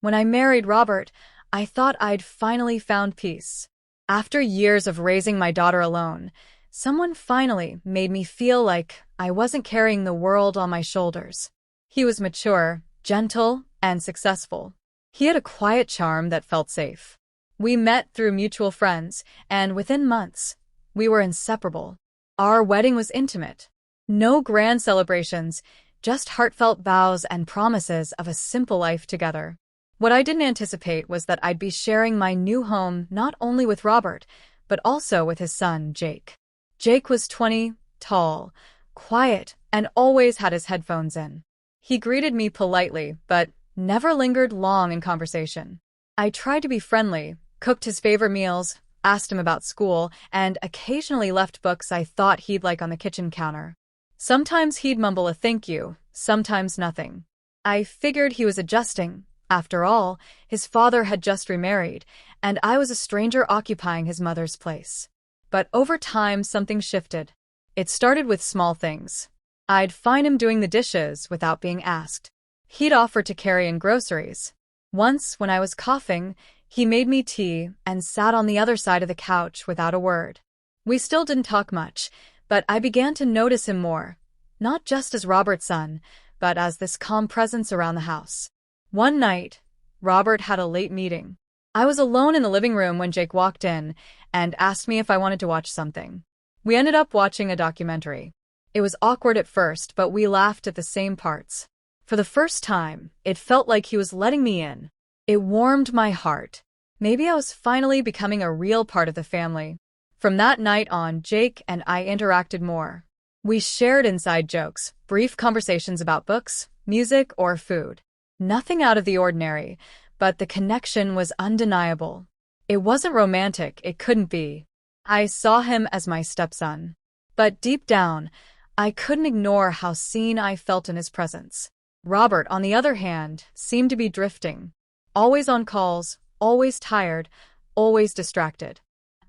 When I married Robert, I thought I'd finally found peace. After years of raising my daughter alone, someone finally made me feel like I wasn't carrying the world on my shoulders. He was mature, gentle, and successful. He had a quiet charm that felt safe. We met through mutual friends, and within months, we were inseparable. Our wedding was intimate. No grand celebrations, just heartfelt vows and promises of a simple life together. What I didn't anticipate was that I'd be sharing my new home not only with Robert, but also with his son, Jake. Jake was 20, tall, quiet, and always had his headphones in. He greeted me politely, but never lingered long in conversation. I tried to be friendly, cooked his favorite meals, asked him about school, and occasionally left books I thought he'd like on the kitchen counter. Sometimes he'd mumble a thank you, sometimes nothing. I figured he was adjusting. After all, his father had just remarried, and I was a stranger occupying his mother's place. But over time, something shifted. It started with small things. I'd find him doing the dishes without being asked. He'd offer to carry in groceries. Once, when I was coughing, he made me tea and sat on the other side of the couch without a word. We still didn't talk much, but I began to notice him more, not just as Robert's son, but as this calm presence around the house. One night, Robert had a late meeting. I was alone in the living room when Jake walked in and asked me if I wanted to watch something. We ended up watching a documentary. It was awkward at first, but we laughed at the same parts. For the first time, it felt like he was letting me in. It warmed my heart. Maybe I was finally becoming a real part of the family. From that night on, Jake and I interacted more. We shared inside jokes, brief conversations about books, music, or food. Nothing out of the ordinary, but the connection was undeniable. It wasn't romantic, it couldn't be. I saw him as my stepson. But deep down, I couldn't ignore how seen I felt in his presence. Robert, on the other hand, seemed to be drifting. Always on calls, always tired, always distracted.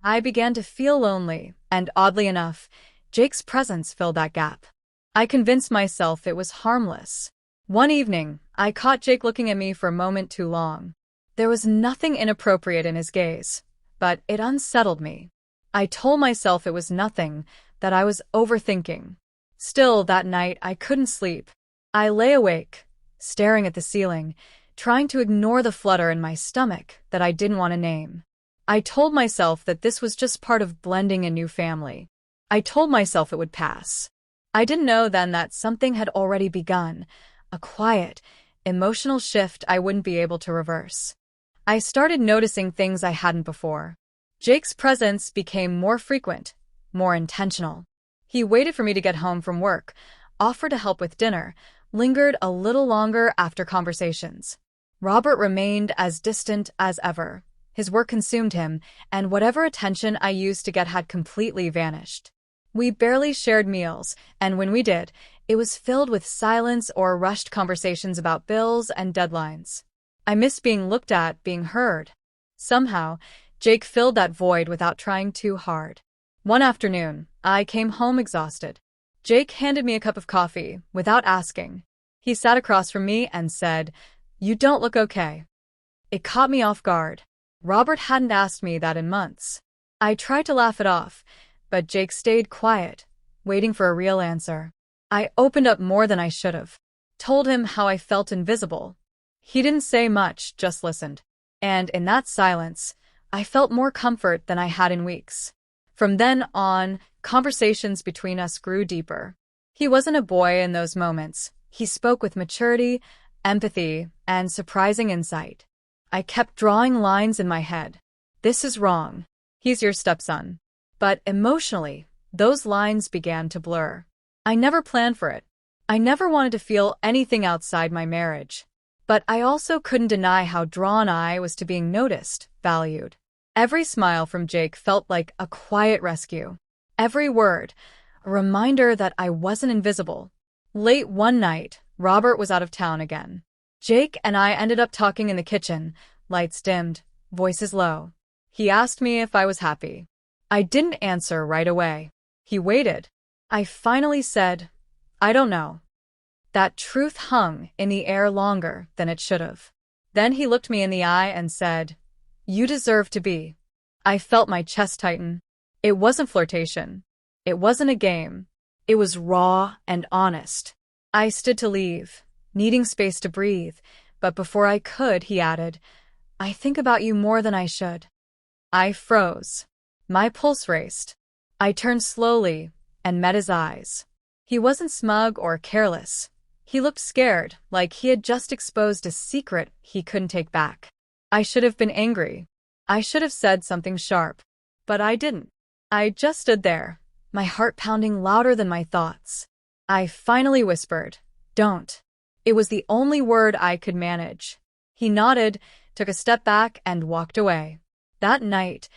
I began to feel lonely, and oddly enough, Jake's presence filled that gap. I convinced myself it was harmless. One evening, I caught Jake looking at me for a moment too long. There was nothing inappropriate in his gaze, but it unsettled me. I told myself it was nothing, that I was overthinking. Still, that night, I couldn't sleep. I lay awake, staring at the ceiling, trying to ignore the flutter in my stomach that I didn't want to name. I told myself that this was just part of blending a new family. I told myself it would pass. I didn't know then that something had already begun, a quiet, emotional shift I wouldn't be able to reverse. I started noticing things I hadn't before. Jake's presence became more frequent, more intentional. He waited for me to get home from work, offered to help with dinner, lingered a little longer after conversations. Robert remained as distant as ever. His work consumed him, and whatever attention I used to get had completely vanished. We barely shared meals, and when we did, it was filled with silence or rushed conversations about bills and deadlines. I missed being looked at, being heard. Somehow, Jake filled that void without trying too hard. One afternoon, I came home exhausted. Jake handed me a cup of coffee, without asking. He sat across from me and said, "You don't look okay." It caught me off guard. Robert hadn't asked me that in months. I tried to laugh it off, but Jake stayed quiet, waiting for a real answer. I opened up more than I should have. Told him how I felt invisible. He didn't say much, just listened. And in that silence, I felt more comfort than I had in weeks. From then on, conversations between us grew deeper. He wasn't a boy in those moments. He spoke with maturity, empathy, and surprising insight. I kept drawing lines in my head. This is wrong. He's your stepson. But emotionally, those lines began to blur. I never planned for it. I never wanted to feel anything outside my marriage. But I also couldn't deny how drawn I was to being noticed, valued. Every smile from Jake felt like a quiet rescue. Every word, a reminder that I wasn't invisible. Late one night, Robert was out of town again. Jake and I ended up talking in the kitchen, lights dimmed, voices low. He asked me if I was happy. I didn't answer right away. He waited. I finally said, "I don't know." That truth hung in the air longer than it should have. Then he looked me in the eye and said, "You deserve to be." I felt my chest tighten. It wasn't flirtation. It wasn't a game. It was raw and honest. I stood to leave, needing space to breathe, but before I could, he added, "I think about you more than I should." I froze. My pulse raced. I turned slowly and met his eyes. He wasn't smug or careless. He looked scared, like he had just exposed a secret he couldn't take back. I should have been angry. I should have said something sharp. But I didn't. I just stood there, my heart pounding louder than my thoughts. I finally whispered, "Don't." It was the only word I could manage. He nodded, took a step back, and walked away. That night,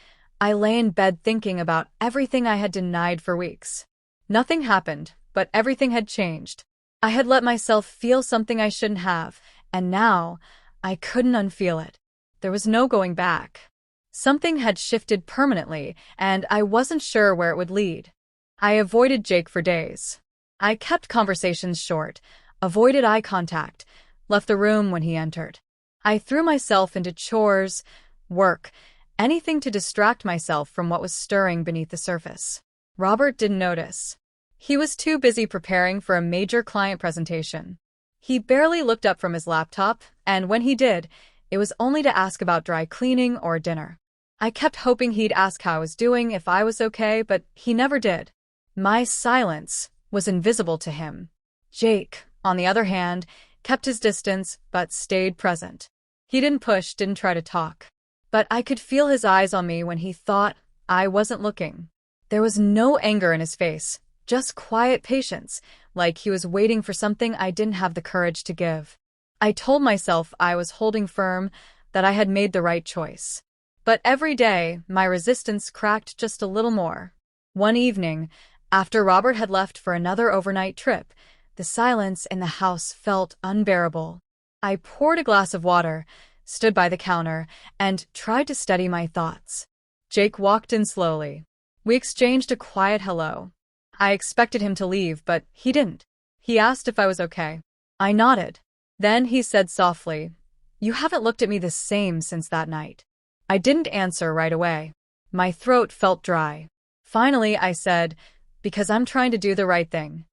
I lay in bed thinking about everything I had denied for weeks. Nothing happened, but everything had changed. I had let myself feel something I shouldn't have, and now I couldn't unfeel it. There was no going back. Something had shifted permanently, and I wasn't sure where it would lead. I avoided Jake for days. I kept conversations short, avoided eye contact, left the room when he entered. I threw myself into chores, work, anything to distract myself from what was stirring beneath the surface. Robert didn't notice. He was too busy preparing for a major client presentation. He barely looked up from his laptop, and when he did, it was only to ask about dry cleaning or dinner. I kept hoping he'd ask how I was doing, if I was okay, but he never did. My silence was invisible to him. Jake, on the other hand, kept his distance but stayed present. He didn't push, didn't try to talk. But I could feel his eyes on me when he thought I wasn't looking. There was no anger in his face, just quiet patience, like he was waiting for something I didn't have the courage to give. I told myself I was holding firm, that I had made the right choice. But every day, my resistance cracked just a little more. One evening, after Robert had left for another overnight trip, the silence in the house felt unbearable. I poured a glass of water, stood by the counter, and tried to steady my thoughts. Jake walked in slowly. We exchanged a quiet hello. I expected him to leave, but he didn't. He asked if I was okay. I nodded. Then he said softly, "You haven't looked at me the same since that night." I didn't answer right away. My throat felt dry. Finally, I said, "Because I'm trying to do the right thing."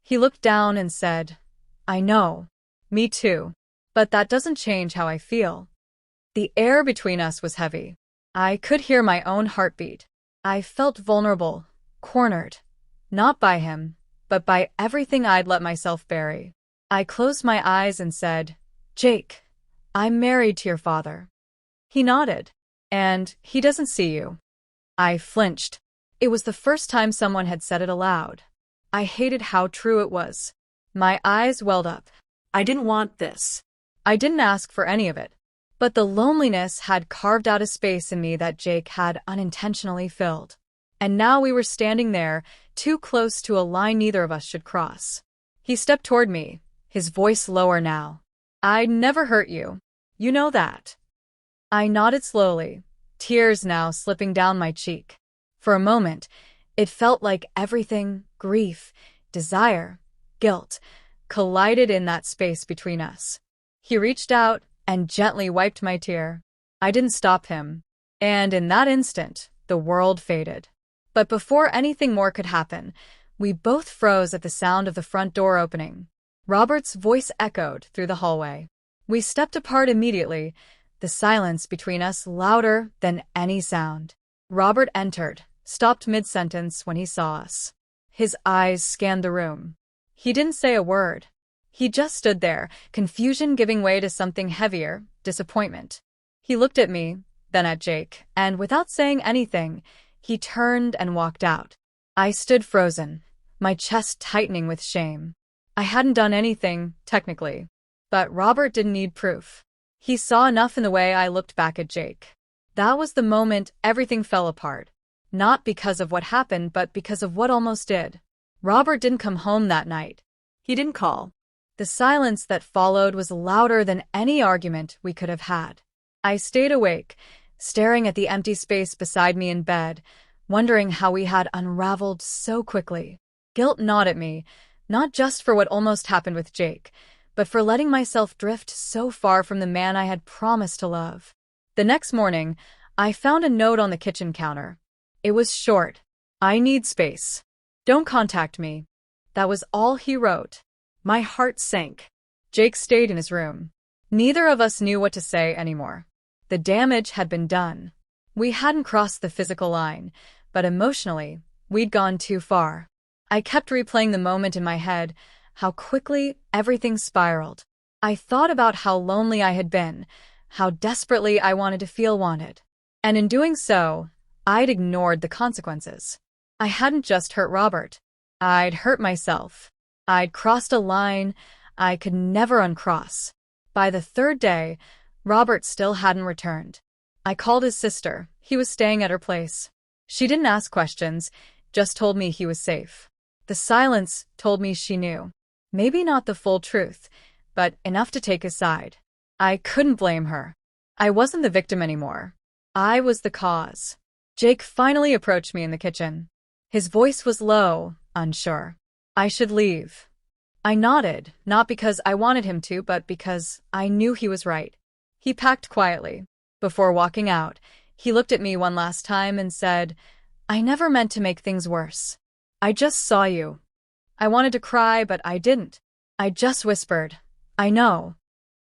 He looked down and said, "I know. Me too. But that doesn't change how I feel." The air between us was heavy. I could hear my own heartbeat. I felt vulnerable, cornered. Not by him, but by everything I'd let myself bury. I closed my eyes and said, "Jake, I'm married to your father." He nodded. "And he doesn't see you." I flinched. It was the first time someone had said it aloud. I hated how true it was. My eyes welled up. I didn't want this. I didn't ask for any of it. But the loneliness had carved out a space in me that Jake had unintentionally filled. And now we were standing there, too close to a line neither of us should cross. He stepped toward me, his voice lower now. "I'd never hurt you. You know that." I nodded slowly, tears now slipping down my cheek. For a moment, it felt like everything, grief, desire, guilt, collided in that space between us. He reached out and gently wiped my tear. I didn't stop him. And in that instant, the world faded. But before anything more could happen, we both froze at the sound of the front door opening. Robert's voice echoed through the hallway. We stepped apart immediately, the silence between us louder than any sound. Robert entered, stopped mid-sentence when he saw us. His eyes scanned the room. He didn't say a word. He just stood there, confusion giving way to something heavier, disappointment. He looked at me, then at Jake, and without saying anything, he turned and walked out. I stood frozen, my chest tightening with shame. I hadn't done anything, technically. But Robert didn't need proof. He saw enough in the way I looked back at Jake. That was the moment everything fell apart. Not because of what happened, but because of what almost did. Robert didn't come home that night. He didn't call. The silence that followed was louder than any argument we could have had. I stayed awake, staring at the empty space beside me in bed, wondering how we had unraveled so quickly. Guilt gnawed at me, not just for what almost happened with Jake, but for letting myself drift so far from the man I had promised to love. The next morning, I found a note on the kitchen counter. It was short. "I need space. Don't contact me." That was all he wrote. My heart sank. Jake stayed in his room. Neither of us knew what to say anymore. The damage had been done. We hadn't crossed the physical line, but emotionally, we'd gone too far. I kept replaying the moment in my head, how quickly everything spiraled. I thought about how lonely I had been, how desperately I wanted to feel wanted. And in doing so, I'd ignored the consequences. I hadn't just hurt Robert. I'd hurt myself. I'd crossed a line I could never uncross. By the third day, Robert still hadn't returned. I called his sister. He was staying at her place. She didn't ask questions, just told me he was safe. The silence told me she knew. Maybe not the full truth, but enough to take his side. I couldn't blame her. I wasn't the victim anymore. I was the cause. Jake finally approached me in the kitchen. His voice was low, unsure. I should leave. I nodded, not because I wanted him to, but because I knew he was right. He packed quietly. Before walking out, he looked at me one last time and said, "I never meant to make things worse. I just saw you." I wanted to cry, but I didn't. I just whispered, "I know."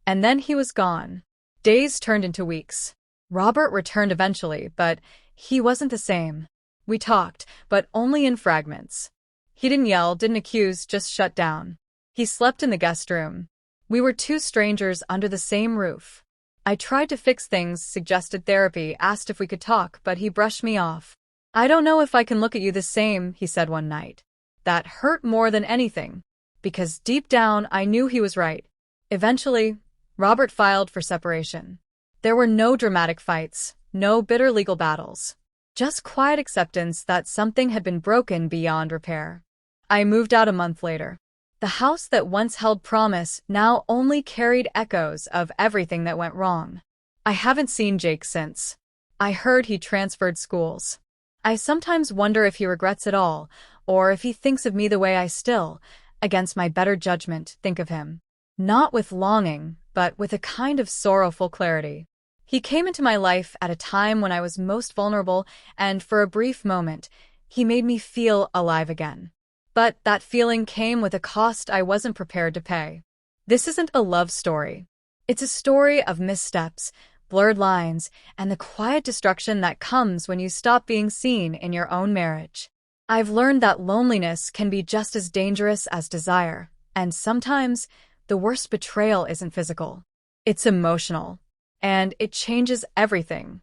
And then he was gone. Days turned into weeks. Robert returned eventually, but he wasn't the same. We talked, but only in fragments. He didn't yell, didn't accuse, just shut down. He slept in the guest room. We were two strangers under the same roof. I tried to fix things, suggested therapy, asked if we could talk, but he brushed me off. "I don't know if I can look at you the same," he said one night. That hurt more than anything, because deep down I knew he was right. Eventually, Robert filed for separation. There were no dramatic fights, no bitter legal battles. Just quiet acceptance that something had been broken beyond repair. I moved out a month later. The house that once held promise now only carried echoes of everything that went wrong. I haven't seen Jake since. I heard he transferred schools. I sometimes wonder if he regrets it all, or if he thinks of me the way I still, against my better judgment, think of him. Not with longing, but with a kind of sorrowful clarity. He came into my life at a time when I was most vulnerable, and for a brief moment, he made me feel alive again. But that feeling came with a cost I wasn't prepared to pay. This isn't a love story. It's a story of missteps, blurred lines, and the quiet destruction that comes when you stop being seen in your own marriage. I've learned that loneliness can be just as dangerous as desire, and sometimes the worst betrayal isn't physical. It's emotional, and it changes everything.